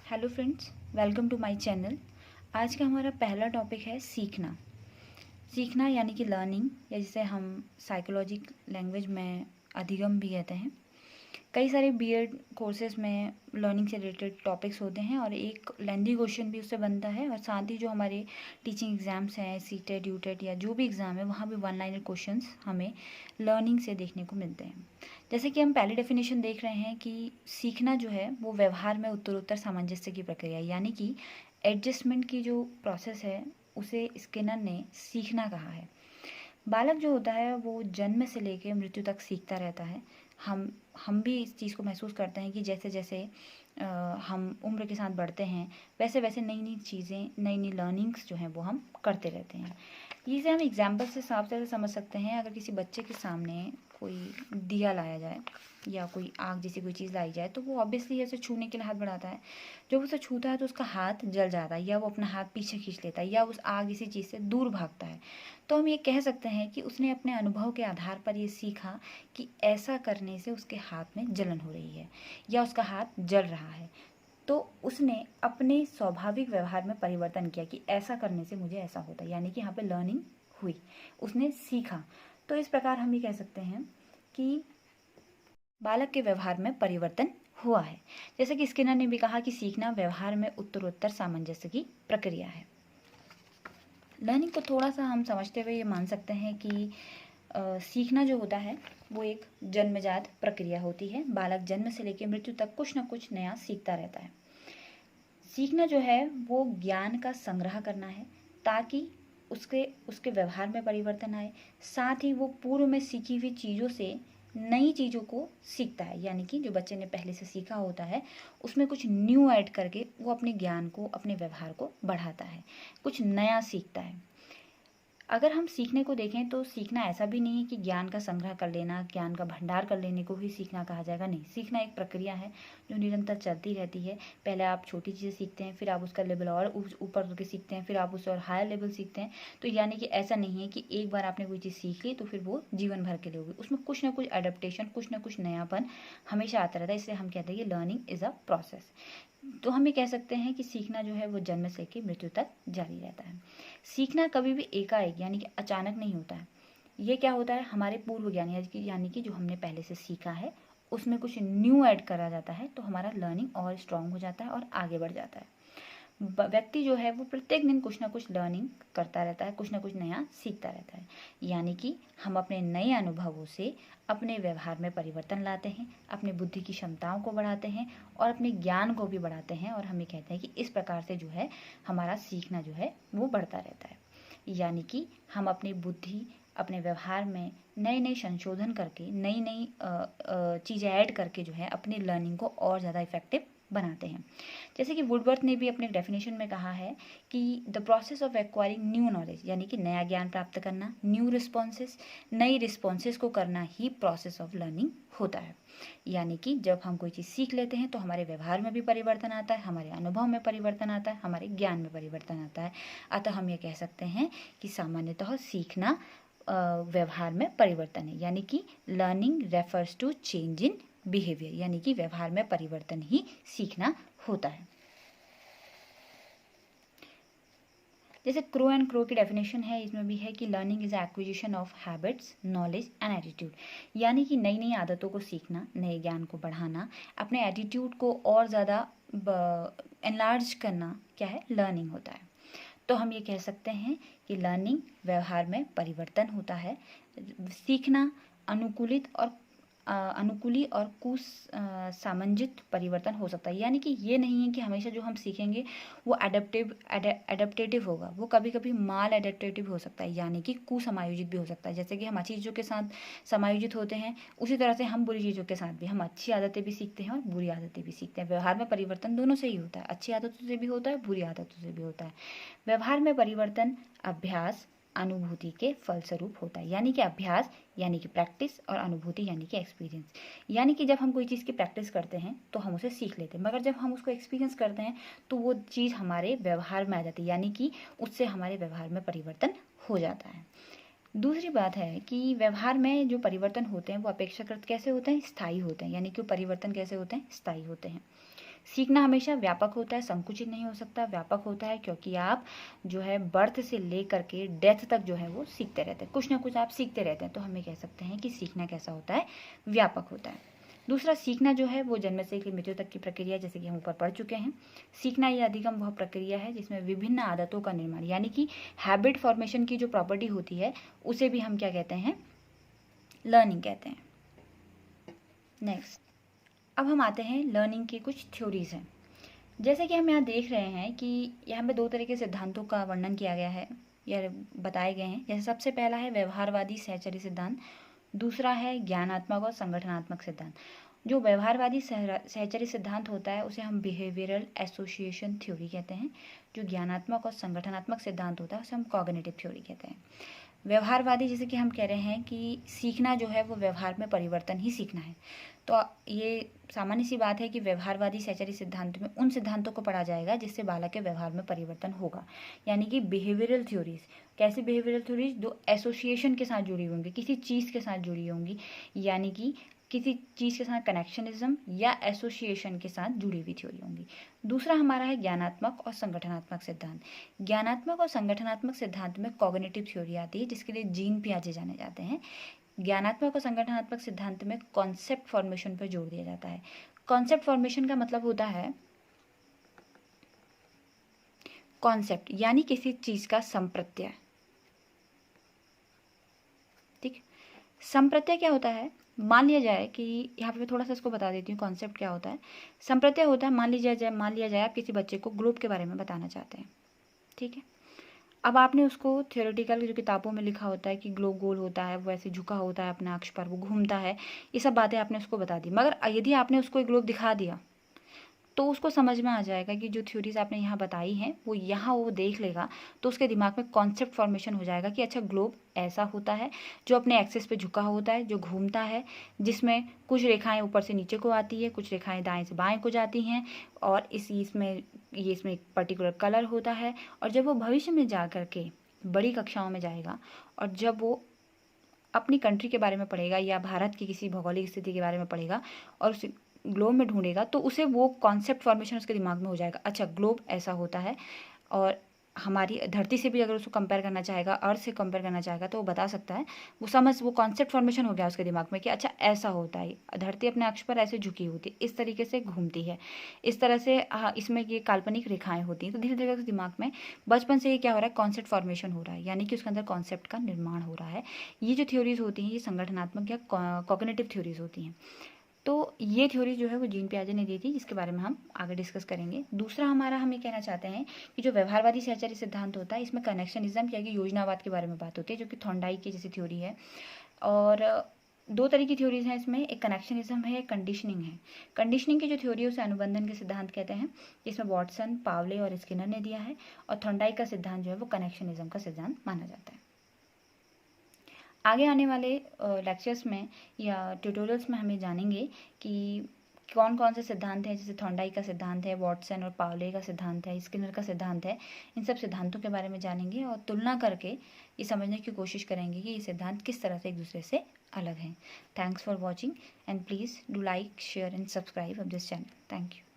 Hello friends, welcome to my channel. आज का हमारा पहला टॉपिक है सीखना। सीखना यानी कि लर्निंग, या जिसे हम साइकोलॉजी लैंग्वेज में अधिगम भी कहते हैं। कई सारे बीएड कोर्सेज में लर्निंग से रिलेटेड टॉपिक्स होते हैं और एक लेंदी क्वेश्चन भी उससे बनता है, और साथ ही जो हमारे टीचिंग एग्ज़ाम्स हैं, सीटेट, यूटेट या जो भी एग्ज़ाम है, वहाँ भी वन लाइनर क्वेश्चंस हमें लर्निंग से देखने को मिलते हैं। जैसे कि हम पहली डेफिनेशन देख रहे हैं कि सीखना जो है वो व्यवहार में उत्तरोत्तर सामंजस्य की प्रक्रिया, यानी कि एडजस्टमेंट की जो प्रोसेस है उसे स्किनर ने सीखना कहा है। बालक जो होता है वो जन्म से लेकर मृत्यु तक सीखता रहता है। हम भी इस चीज़ को महसूस करते हैं कि जैसे जैसे हम उम्र के साथ बढ़ते हैं वैसे वैसे नई नई चीज़ें, नई नई लर्निंग्स जो हैं वो हम करते रहते हैं। इसे हम एग्जाम्पल से साफ तरह से समझ सकते हैं। अगर किसी बच्चे के सामने कोई दिया लाया जाए या कोई आग जैसी कोई चीज़ लाई जाए तो वो ऑब्वियसली ऐसे छूने के लिए हाथ बढ़ाता है। जब उसे छूता है तो उसका हाथ जल जाता है, या वो अपना हाथ पीछे खींच लेता है, या उस आग जैसी चीज़ से दूर भागता है। तो हम ये कह सकते हैं कि उसने अपने अनुभव के आधार पर ये सीखा कि ऐसा करने से उसके हाथ में जलन हो रही है या उसका हाथ जल रहा है। तो उसने अपने स्वाभाविक व्यवहार में परिवर्तन किया कि ऐसा करने से मुझे ऐसा होता है, यानी कि यहाँ पे लर्निंग हुई, उसने सीखा। तो इस प्रकार हम ये कह सकते हैं कि बालक के व्यवहार में परिवर्तन हुआ है। जैसे कि स्किनर ने भी कहा कि सीखना व्यवहार में उत्तरोत्तर सामंजस्य की प्रक्रिया है। लर्निंग को थोड़ा सा हम समझते हुए ये मान सकते हैं कि सीखना जो होता है वो एक जन्मजात प्रक्रिया होती है। बालक जन्म से लेकर मृत्यु तक कुछ ना कुछ नया सीखता रहता है। सीखना जो है वो ज्ञान का संग्रह करना है ताकि उसके व्यवहार में परिवर्तन आए। साथ ही वो पूर्व में सीखी हुई चीज़ों से नई चीज़ों को सीखता है, यानी कि जो बच्चे ने पहले से सीखा होता है उसमें कुछ न्यू ऐड करके वो अपने ज्ञान को, अपने व्यवहार को बढ़ाता है, कुछ नया सीखता है। अगर हम सीखने को देखें तो सीखना ऐसा भी नहीं है कि ज्ञान का संग्रह कर लेना, ज्ञान का भंडार कर लेने को ही सीखना कहा जाएगा। नहीं, सीखना एक प्रक्रिया है जो निरंतर चलती रहती है। पहले आप छोटी चीज़ें सीखते हैं, फिर आप उसका लेवल और ऊपर के सीखते हैं, फिर आप उससे और हायर लेवल सीखते हैं। तो यानी कि ऐसा नहीं है कि एक बार आपने कोई चीज़ सीख ली तो फिर वो जीवन भर के लिए होगी। उसमें कुछ ना कुछ एडेप्टेशन, कुछ ना कुछ नयापन हमेशा आता रहता है। इसलिए हम कहते हैं कि लर्निंग इज़ अ प्रोसेस। तो हम ये कह सकते हैं कि सीखना जो है वो जन्म से लेकर मृत्यु तक जारी रहता है। सीखना कभी भी एकाएक यानी कि अचानक नहीं होता है। ये क्या होता है, हमारे पूर्व ज्ञान यानी कि जो हमने पहले से सीखा है उसमें कुछ न्यू ऐड करा जाता है तो हमारा लर्निंग और स्ट्रांग हो जाता है और आगे बढ़ जाता है। व्यक्ति जो है वो प्रत्येक दिन कुछ ना कुछ लर्निंग करता रहता है, कुछ ना कुछ नया सीखता रहता है। यानी कि हम अपने नए अनुभवों से अपने व्यवहार में परिवर्तन लाते हैं, अपनी बुद्धि की क्षमताओं को बढ़ाते हैं और अपने ज्ञान को भी बढ़ाते हैं। और हम ये कहते हैं कि इस प्रकार से जो है हमारा सीखना जो है वो बढ़ता रहता है। यानी कि हम अपनी बुद्धि, अपने व्यवहार में नए नए संशोधन करके, नई नई चीज़ें ऐड करके जो है अपनी लर्निंग को और ज़्यादा इफेक्टिव बनाते हैं। जैसे कि वुडवर्थ ने भी अपने डेफिनेशन में कहा है कि the process of acquiring new knowledge, यानी कि नया ज्ञान प्राप्त करना, न्यू रिस्पॉन्सेस, नई रिस्पॉन्सेस को करना ही प्रोसेस ऑफ लर्निंग होता है। यानी कि जब हम कोई चीज़ सीख लेते हैं तो हमारे व्यवहार में भी परिवर्तन आता है, हमारे अनुभव में परिवर्तन आता है, हमारे ज्ञान में परिवर्तन आता है। अतः हम ये कह सकते हैं कि सामान्यतः सीखना व्यवहार में परिवर्तन है, यानी कि learning refers to change in behaviour, यानी कि व्यवहार में परिवर्तन ही सीखना होता है। जैसे क्रो एंड क्रो की डेफिनेशन है, इसमें भी है कि learning is acquisition of habits, knowledge and attitude, यानी कि नई नई आदतों को सीखना, नए ज्ञान को बढ़ाना, अपने एटीट्यूड को और ज़्यादा एनलार्ज करना क्या है, लर्निंग होता है। तो हम ये कह सकते हैं कि लर्निंग व्यवहार में परिवर्तन होता है। सीखना अनुकूली और सामंजित परिवर्तन हो सकता है। यानी कि ये नहीं है कि हमेशा जो हम सीखेंगे वो एडेप्टेटिव होगा, वो कभी कभी माल एडेप्टेटिव हो सकता है, यानी कि कुसमायोजित भी हो सकता है। जैसे कि हम अच्छी चीज़ों के साथ समायोजित होते हैं, उसी तरह से हम बुरी चीज़ों के साथ भी, हम अच्छी आदतें भी सीखते हैं और बुरी आदतें भी सीखते हैं। व्यवहार में परिवर्तन दोनों से ही होता है, अच्छी आदतों से भी होता है, बुरी आदतों से भी होता है। व्यवहार में परिवर्तन अभ्यास, अनुभूति के फलस्वरूप होता है। यानी कि अभ्यास यानी कि प्रैक्टिस और अनुभूति यानी कि एक्सपीरियंस। यानी कि जब हम कोई चीज़ की प्रैक्टिस करते हैं तो हम उसे सीख लेते हैं, मगर जब हम उसको एक्सपीरियंस करते हैं तो वो चीज़ हमारे व्यवहार में आ जाती है, यानी कि उससे हमारे व्यवहार में परिवर्तन हो जाता है। दूसरी बात है कि व्यवहार में जो परिवर्तन होते हैं वो अपेक्षाकृत कैसे होते हैं, स्थायी होते हैं। यानी कि परिवर्तन कैसे होते हैं, स्थायी होते हैं। सीखना हमेशा व्यापक होता है, संकुचित नहीं हो सकता, व्यापक होता है, क्योंकि आप जो है बर्थ से लेकर के डेथ तक जो है वो सीखते रहते हैं, कुछ ना कुछ आप सीखते रहते हैं। तो हम ये कह सकते हैं कि सीखना कैसा होता है, व्यापक होता है। दूसरा, सीखना जो है वो जन्म से लेकर मृत्यु तक की प्रक्रिया, जैसे कि हम ऊपर पढ़ चुके हैं। सीखना या अधिगम वह प्रक्रिया है जिसमें विभिन्न आदतों का निर्माण, यानी कि हैबिट फॉर्मेशन की जो प्रॉपर्टी होती है उसे भी हम क्या कहते हैं, लर्निंग कहते हैं। नेक्स्ट, अब हम आते हैं लर्निंग की कुछ थ्योरीज हैं। जैसे कि हम यहाँ देख रहे हैं कि यहाँ पे 2 तरह के सिद्धांतों का वर्णन किया गया है या बताए गए हैं। जैसे सबसे पहला है व्यवहारवादी सहचर्य सिद्धांत, दूसरा है ज्ञानात्मक और संगठनात्मक सिद्धांत। जो व्यवहारवादी सहचर्य सिद्धांत होता है उसे हम बिहेवियरल एसोसिएशन थ्योरी कहते हैं। जो ज्ञानात्मक और संगठनात्मक सिद्धांत होता है उसे हम कॉग्निटिव थ्योरी कहते हैं। व्यवहारवादी, जैसे कि हम कह रहे हैं कि सीखना जो है वो व्यवहार में परिवर्तन ही सीखना है, तो ये सामान्य सी बात है कि व्यवहारवादी सहचर्य सिद्धांत में उन सिद्धांतों को पढ़ा जाएगा जिससे बालक के व्यवहार में परिवर्तन होगा, यानी कि बिहेवियरल थ्योरीज। कैसी बिहेवियरल थ्योरीज? जो एसोसिएशन के साथ जुड़ी होंगी, किसी चीज़ के साथ जुड़ी होंगी, यानी कि किसी चीज़ के साथ कनेक्शनिज्म या एसोसिएशन के साथ जुड़ी हुई थ्योरी होंगी। दूसरा हमारा है ज्ञानात्मक और संगठनात्मक सिद्धांत। ज्ञानात्मक और संगठनात्मक सिद्धांत में कॉग्निटिव थ्योरी आती है, जिसके लिए जीन पियाजे जाने जाते हैं। ज्ञानात्मक और संगठनात्मक सिद्धांत में कॉन्सेप्ट फॉर्मेशन पर जोर दिया जाता है। कॉन्सेप्ट फॉर्मेशन का मतलब होता है कॉन्सेप्ट, यानी किसी चीज का संप्रत्यय। ठीक, संप्रत्यय क्या होता है? मान लिया जाए कि यहाँ पे थोड़ा सा इसको बता देती हूँ कॉन्सेप्ट क्या होता है। संप्रत्यय होता है, मान लिया जाए आप किसी बच्चे को ग्लोब के बारे में बताना चाहते हैं। ठीक है, अब आपने उसको थियोरेटिकल जो किताबों में लिखा होता है कि ग्लोब गोल होता है, वो ऐसे झुका होता है अपने अक्ष पर, वो घूमता है, ये सब बातें आपने उसको बता दी। मगर यदि आपने उसको एक ग्लोब दिखा दिया तो उसको समझ में आ जाएगा कि जो थ्योरीज आपने यहाँ बताई हैं वो यहाँ वो देख लेगा, तो उसके दिमाग में कॉन्सेप्ट फॉर्मेशन हो जाएगा कि अच्छा ग्लोब ऐसा होता है जो अपने एक्सिस पे झुका होता है, जो घूमता है, जिसमें कुछ रेखाएं ऊपर से नीचे को आती है, कुछ रेखाएं दाएं से बाएं को जाती हैं, और इसमें एक पर्टिकुलर कलर होता है। और जब वो भविष्य में जा कर के बड़ी कक्षाओं में जाएगा और जब वो अपनी कंट्री के बारे में पढ़ेगा या भारत की किसी भौगोलिक स्थिति के बारे में पढ़ेगा और उस ग्लोब में ढूंढेगा, तो उसे वो कॉन्सेप्ट फॉर्मेशन उसके दिमाग में हो जाएगा, अच्छा ग्लोब ऐसा होता है। और हमारी धरती से भी अगर उसको कंपेयर करना चाहेगा, अर्थ से कंपेयर करना चाहेगा, तो वो बता सकता है, वो कॉन्सेप्ट फॉर्मेशन हो गया उसके दिमाग में कि अच्छा ऐसा होता है, धरती अपने अक्ष पर ऐसे झुकी होती है, इस तरीके से घूमती है, इस तरह से इसमें ये काल्पनिक रेखाएं होती हैं। तो धीरे धीरे दिमाग में बचपन से ये क्या हो रहा है, कॉन्सेप्ट फॉर्मेशन हो रहा है, यानी कि उसके अंदर कॉन्सेप्ट का निर्माण हो रहा है। ये जो थ्योरीज होती हैं ये संगठनात्मक या कॉग्निटिव थ्योरीज होती हैं। तो ये थ्योरी जो है वो जीन पियाजे ने दी थी, जिसके बारे में हम आगे डिस्कस करेंगे। दूसरा हमारा हम ये कहना चाहते हैं कि जो व्यवहारवादी सहचर्य सिद्धांत होता है इसमें कनेक्शनिज्म या योजनावाद के बारे में बात होती है, जो कि थॉर्नडाइक की जैसी थ्योरी है। और 2 तरह की थ्योरीज हैं इसमें, एक कनेक्शनिज्म है, एक कंडीशनिंग है। कंडीशनिंग की जो थ्योरी है उसे अनुबंधन के सिद्धांत कहते हैं, जिसमें वॉटसन, पावले और स्किनर ने दिया है। और थॉर्नडाइक का सिद्धांत जो है वो कनेक्शनिज्म का सिद्धांत माना जाता है। आगे आने वाले लेक्चर्स में या ट्यूटोरियल्स में हमें जानेंगे कि कौन कौन से सिद्धांत हैं, जैसे थॉर्नडाइक का सिद्धांत है, वॉटसन और पावले का सिद्धांत है, स्किनर का सिद्धांत है। इन सब सिद्धांतों के बारे में जानेंगे और तुलना करके ये समझने की कोशिश करेंगे कि ये सिद्धांत किस तरह से एक दूसरे से अलग हैं। Thanks for watching and please do like, share and subscribe of this channel. Thank you.